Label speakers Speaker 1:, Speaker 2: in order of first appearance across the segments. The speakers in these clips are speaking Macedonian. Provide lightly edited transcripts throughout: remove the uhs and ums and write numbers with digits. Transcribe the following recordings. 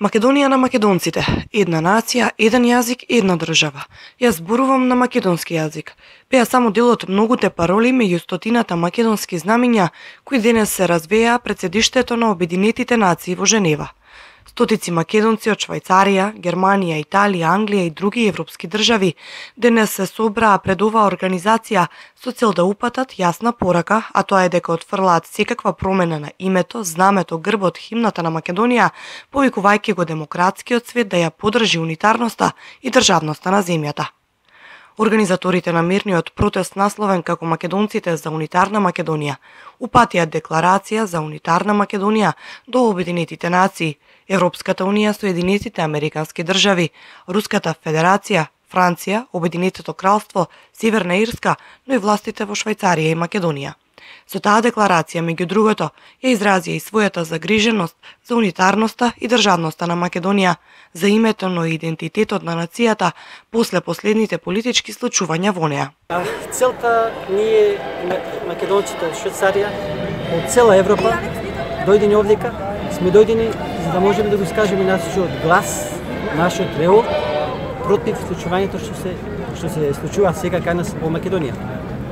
Speaker 1: Македонија на македонците, една нација, еден јазик, една држава. Јас зборувам на македонски јазик. Беа само дел од многуте пароли меѓу стотината македонски знамиња кои денес се развеа пред седиштето на Обединетите нации во Женева. Стотици македонци од Швајцарија, Германија, Италија, Англија и други европски држави денес се собраа пред оваа организација со цел да упатат јасна порака, а тоа е дека отфрлаат секаква промена на името, знамето, грбот, химната на Македонија, повикувајќи го демократскиот свет да ја подржи унитарноста и државноста на земјата. Организаторите на мирниот протест насловен како Македонците за унитарна Македонија упатија декларација за унитарна Македонија до Обединетите нации, Европската унија, Соединетите американски држави, Руската федерација, Франција, Обединетото кралство, Северна Ирска, но и властите во Швајцарија и Македонија. Со таа декларација, меѓу другото, ја изразија и својата загриженост за унитарноста и државноста на Македонија, за името, но и идентитетот на нацијата после последните политички случувања во неа.
Speaker 2: Целта ние, македонците од Швајцарија, од цела Европа, дојдени овдека, сме дојдени за да можеме да го скажеме нашиот глас, нашиот реол против случувањето што се случува сега кај нас во Македонија.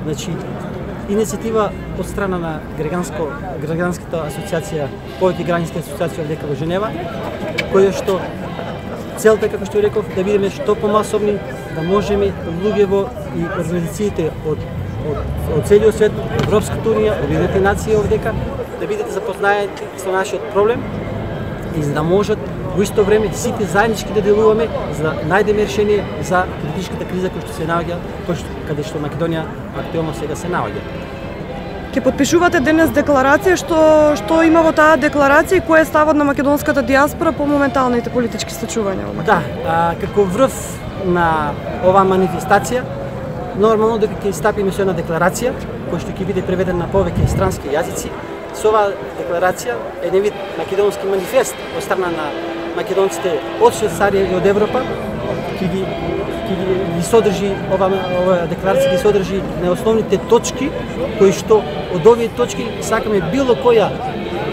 Speaker 2: Значи, иницијатива од страна на граѓанската асоциација, повеќе граѓанска асоциација овдека во Женева, која што целта, како што реков, да бидеме што помасовни, да можеме луѓево и организациите од целиот свет, Европската унија, Обединетите нации овдека, да бидете запознаати со нашиот проблем и за да можат во исто време сите заеднички да делуваме за да најдеме решение за политичката криза која што се наоѓа, каде што Македонија актуелно сега се наоѓа.
Speaker 1: Ке потпишувате денес декларација, што има во таа декларација и кој е ставот на македонската диаспора по моменталните политички случувања во Македонија?
Speaker 2: Да, како врв на оваа манифестација, нормално дека ќе стапиме со една декларација која што ќе биде преведена на повеќе странски јазици. Со оваа декларација е еден вид македонски манифест од страна на македонците од Швајцарија и од Европа, ќе ги содржи оваа декларација ги содржи најосновните точки кои што од овие точки сакаме било која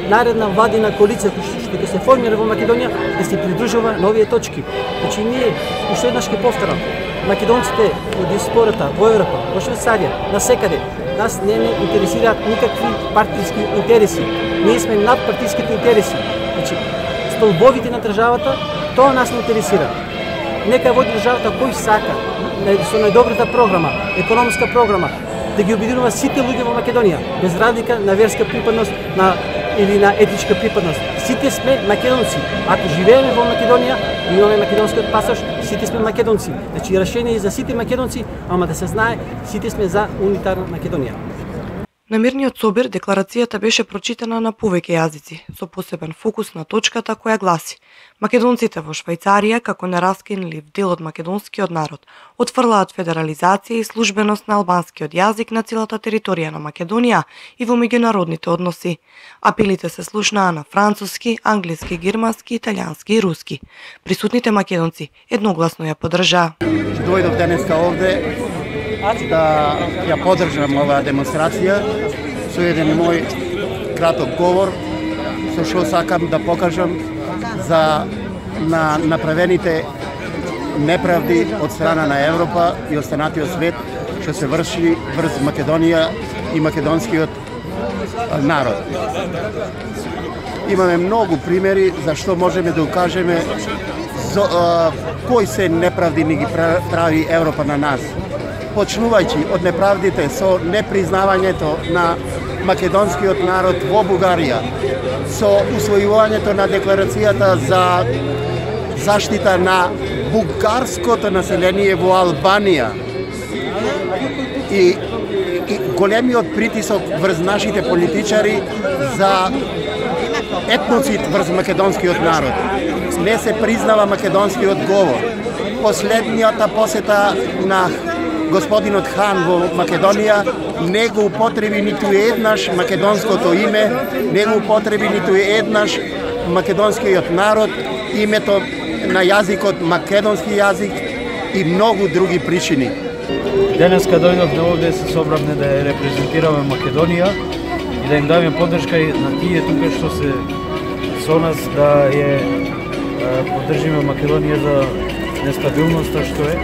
Speaker 2: наредна владина коалиција што ќе се формира во Македонија да се придружува на овие точки. Значи ние уште еднаш ќе повторам, македонците од диаспората во Европа, во Швајцарија, насекаде, нас не интересираат никакви партиски интереси. Ние сме над партиските интереси. Значи, столбовите на државата, тоа нас не интересира. Нека води државата кој сака, со најдобрата програма, економска програма, да ги обединува сите луѓе во Македонија, без разлика на верска припадност или на етничка припадност. Сите сме македонци. Ако живееме во Македонија, имаме македонскиот пасош, сите сме македонци. Значи, решение за сите македонци, ама да се знае, сите сме за унитарна Македонија.
Speaker 1: На мирниот собир декларацијата беше прочитана на повеќе јазици, со посебен фокус на точката која гласи: македонците во Швајцарија, како нераскинлив дел од македонскиот народ, отфрлаат федерализација и службеност на албанскиот јазик на целата територија на Македонија и во меѓународните односи. Апелите се слушнаа на француски, англиски, германски, италијански и руски. Присутните македонци едногласно ја поддржаа.
Speaker 3: Дојдов денеска овде да ја поддржам оваа демонстрација со еден мој краток говор, со што сакам да покажам за направените неправди од страна на Европа и останатиот свет што се врши врз Македонија и македонскиот народ. Имаме многу примери за што можеме да укажеме кои се неправди ни ги прави Европа на нас. Почнувајќи од неправдите со непризнавањето на македонскиот народ во Бугарија, со усвојувањето на декларацијата за заштита на бугарското население во Албанија и големиот притисок врз нашите политичари за етноцид врз македонскиот народ. Не се признава македонскиот говор. Последниот посета на господинот Хан во Македонија не го употреби ниту еднаш македонското име, не го употреби ниту еднаш македонскиот народ, името на јазикот македонски јазик и многу други причини.
Speaker 4: Денеска дојдовме овде се собравме да ја репрезентираме Македонија и да им дадеме поддршка на тие тука што се со нас да ја држиме Македонија за нестабилноста што е,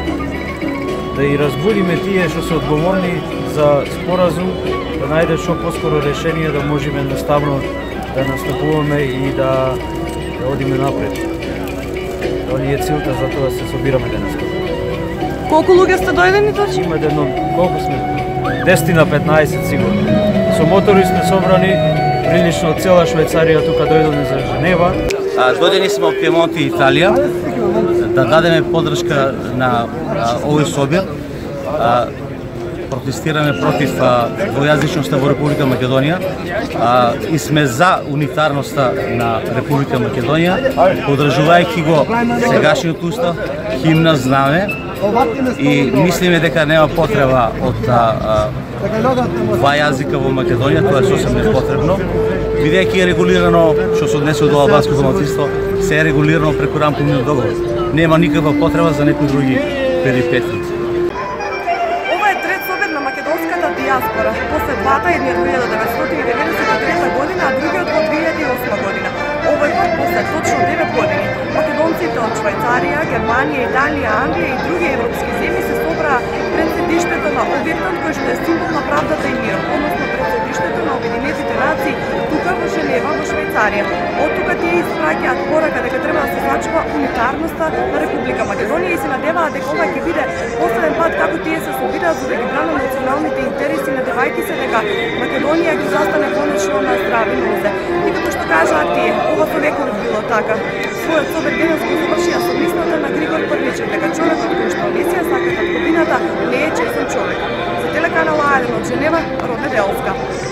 Speaker 4: да и разбудиме тие што се одговорни за споразум, да најде што поскоро решение да можеме наставно да настапуваме и да одиме напред. Тоа ни е целта, за тоа се собираме денес.
Speaker 1: Колку луѓе сте дојдени точно?
Speaker 4: Има едно, колку сме? 10 на 15 сигурно. Со мотори сме собрани, прилично од цела Швајцарија тука дојдоме за Женева.
Speaker 5: Дојдени сме од Пиемонт и Италија да дадеме поддршка на овој собир. Протестираме против двојазичноста во Република Македонија и сме за унитарноста на Република Македонија, поддржувајќи го сегашниот устав, химна, знаме, и мислиме дека нема потреба од два јазика во Македонија, тоа е сосем непотребно, бидејќи е регулирано, што се однесе до албанското малцинство, се е регулирано преку рамковниот договор. Нема никаква потреба за некои други перипети.
Speaker 1: Македонската диаспора, после двата, едниот во 1993 година, а другиот во 2008 година. Овој пат после точно 9 години. Македонците од Швајцарија, Германија, Италија, Англија и други европски земји се собраа пред седиштето на објектот кој што е символ на правдата и мирот, односно пред седиштето на Обединетите нации, тука во Женева, во Швајцарија. Од тука тие испраќаат порака дека треба да се зачува унитарноста на Република Македонија и се надеваат дека ова ќе биде последен пат како тие се собираат за да ги бранат националните интереси, надевајќи се дека Македонија ги застане конечно на здрави нозе. И како што кажаат тие, ова со векови било така. Својот собир денес го завршија со мислата на Григор Првичев дека човекот кој што не си ја сака татковината не е честен човек. За телеканал А1 од Женева, Родна Делска.